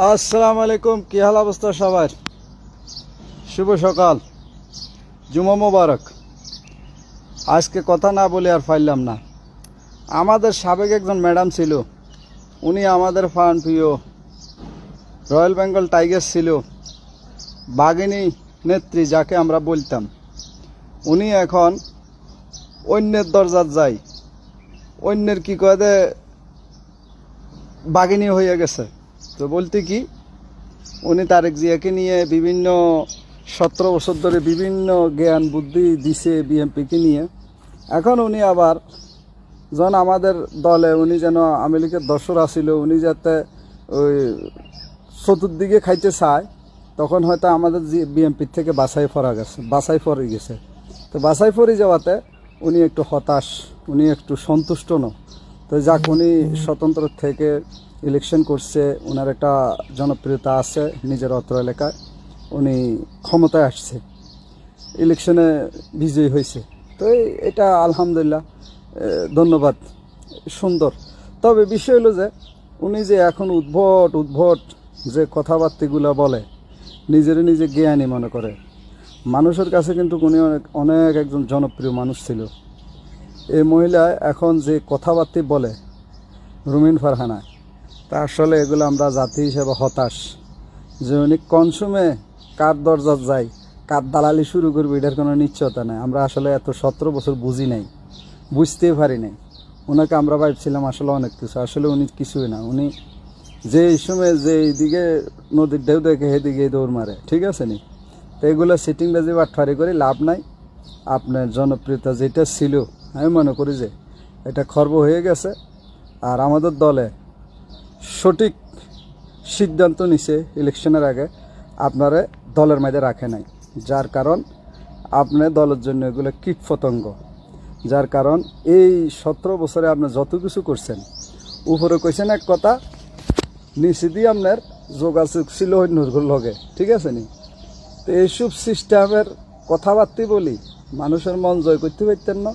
আসসালামু আলাইকুম, কি হাল অবস্থা সবার? শুভ সকাল, জুমা মোবারক। আজকে কথা না বলে আর পারলাম না। আমাদের সাবেক একজন ম্যাডাম ছিল, উনি আমাদের প্রিয় রয়্যাল বেঙ্গল টাইগার ছিল, বাঘিনী নেত্রী যাকে আমরা বলতাম। উনি এখন অন্যের দরজার যায়, অন্যের কি কয়ে বাঘিনী হয়ে গেছে। তো বলতে কি, উনি তারেক জিয়াকে নিয়ে বিভিন্ন 17 বছর ধরে বিভিন্ন জ্ঞান বুদ্ধি দিছে বিএনপিকে নিয়ে। এখন উনি আবার যখন আমাদের দলে উনি যেন আওয়ামী লীগের দোসর আসিল, উনি যাতে ওই চতুর্দিকে খাইতে চায়, তখন হয়তো আমাদের বিএনপির থেকে বাছাই পড়ে গেছে। তো বাছাই পড়ে যাওয়াতে উনি একটু হতাশ, উনি একটু সন্তুষ্ট ন। তো যাক, উনি স্বতন্ত্র থেকে ইলেকশন করছে, ওনার একটা জনপ্রিয়তা আছে নিজের অত্র এলাকায়, উনি ক্ষমতায় আসছে, ইলেকশনে বিজয়ী হয়েছে। তো এটা আলহামদুলিল্লাহ, ধন্যবাদ, সুন্দর। তবে বিষয় হলো যে উনি যে এখন উদ্ভট যে কথাবার্তাগুলো বলে, নিজে জ্ঞানী মনে করে। মানুষের কাছে কিন্তু উনি অনেক একজন জনপ্রিয় মানুষ ছিল। এই মহিলা এখন যে কথাবার্তা বলে রুমিন ফারহানা, তা আসলে এগুলো আমরা জাতি হিসেবে হতাশ যে উনি কনসুমে কার দরজা যায়, কার দালালি শুরু করবে, এটার কোনো নিশ্চয়তা নেই। আমরা আসলে এত 17 বছর বুঝি নাই, বুঝতেই পারি নাই। ওনাকে আমরা ভাবছিলাম আসলে অনেক কিছু, আসলে উনি কিছুই না। উনি যে সময় যে এইদিকে নদীর ঢেউ দেখে সেদিকে দৌড় মারে, ঠিক আছে নি? তো এগুলো সিটিং বাজি বাটফারি করে লাভ নাই। আপনার জনপ্রিয়তা যেটা ছিল, আমি মনে করি যে এটা খর্ব হয়ে গেছে। আর আমাদের দলে সঠিক সিদ্ধান্ত নিছে ইলেকশনের আগে, আপনারা দলের মধ্যে রাখে নাই, যার কারণ আপনার দলের জন্য এগুলো কীটপতঙ্গ। যার কারণ এই 17 বছরে আপনি যত কিছু করছেন, উপরে কইছেন এক কথা, নিচে দিয়ে আপনার যোগাযোগ ছিল অন্যর লগে, ঠিক আছে নি? তো এইসব সিস্টেমের কথাবার্তা বলি মানুষের মন জয় করতে পারতেন না,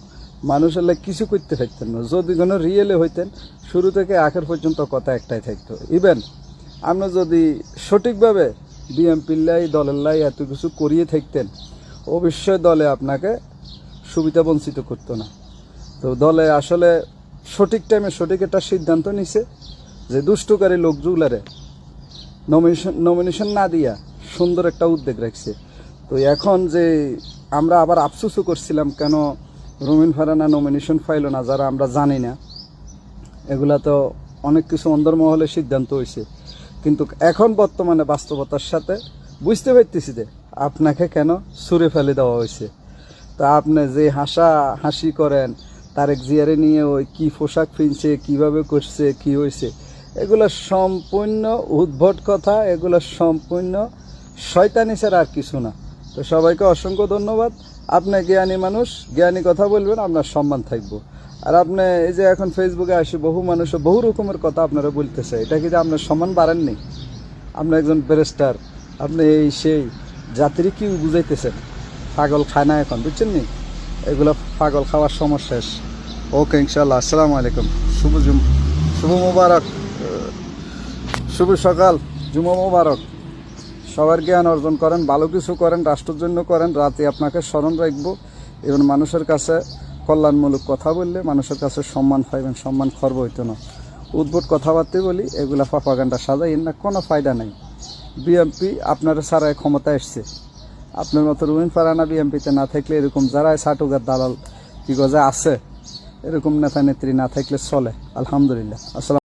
মানুষের কিছু করতে পারতেন না। যদি কোনো রিয়েলে হইতেন, শুরু থেকে আখের পর্যন্ত কথা একটাই থাকতো। ইভেন আপনি যদি সঠিকভাবে বিএনপির লাই দলের লাই এত কিছু করিয়ে থাকতেন, অবশ্যই দলে আপনাকে সুবিধা বঞ্চিত করতো না। তো দলে আসলে সঠিক টাইমে সঠিক একটা সিদ্ধান্ত নিছে যে দুষ্টকারী লোকগুলারে নমিনেশন না দিয়া সুন্দর একটা উদ্যোগ রাখছে। তো এখন যে আমরা আবার আফসোসও করছিলাম কেন রুমিন ফারহানা নমিনেশন পাইল না, যারা আমরা জানি না, এগুলা তো অনেক কিছু অন্দরমহলে সিদ্ধান্ত হয়েছে। কিন্তু এখন বর্তমানে বাস্তবতার সাথে বুঝতে পারতেছি যে আপনাকে কেন ছুঁড়ে ফেলে দেওয়া হয়েছে। তা আপনি যে হাসি করেন তারেক জিয়ারে নিয়ে, ওই কি পোশাক কিনছে, কিভাবে করছে, কি হয়েছে, এগুলো সম্পূর্ণ উদ্ভট কথা, এগুলো সম্পূর্ণ শয়তানি ছাড়া আর কিছু না। তো সবাইকে অসংখ্য ধন্যবাদ। আপনি জ্ঞানী মানুষ, জ্ঞানী কথা বলবেন, আপনার সম্মান থাকবো। আর আপনি এই যে এখন ফেসবুকে আসে বহু মানুষ বহু রকমের কথা আপনারা বলতেছে, এটা কিন্তু আপনার সম্মান বাড়েননি। আপনি একজন ব্যারিস্টার, আপনি এই সেই জাতির কি বুঝাইতেছেন? পাগল খায় না এখন, বুঝছেন নি? এগুলো পাগল খাওয়ার সময় শেষ। ওকে, ইনশাল্লাহ। আসসালামু আলাইকুম, শুভ মোবারক, শুভ সকাল, জুমা মোবারক। সবার জ্ঞান অর্জন করেন, ভালো কিছু করেন, রাষ্ট্রের জন্য করেন। রাতে আপনাকে স্মরণ রাখবো এবং মানুষের কাছে কল্যাণমূলক কথা বললে মানুষের কাছে সম্মান পাইবেন, সম্মান খর্ব হইতো না। উদ্ভট কথাবার্তা বলি, এগুলা প্রপাগান্ডা সাজাইন না, কোনো ফায়দা নাই। বিএনপি আপনারা ছাড়াই ক্ষমতা এসছে, আপনার মতো রুমিন ফারহানা বিএনপিতে না থাকলে, এরকম যারা ছাটুগার দালাল কি গজে আছে, এরকম নেতা নেত্রী না থাকলে চলে। আলহামদুলিল্লাহ। আসসালাম।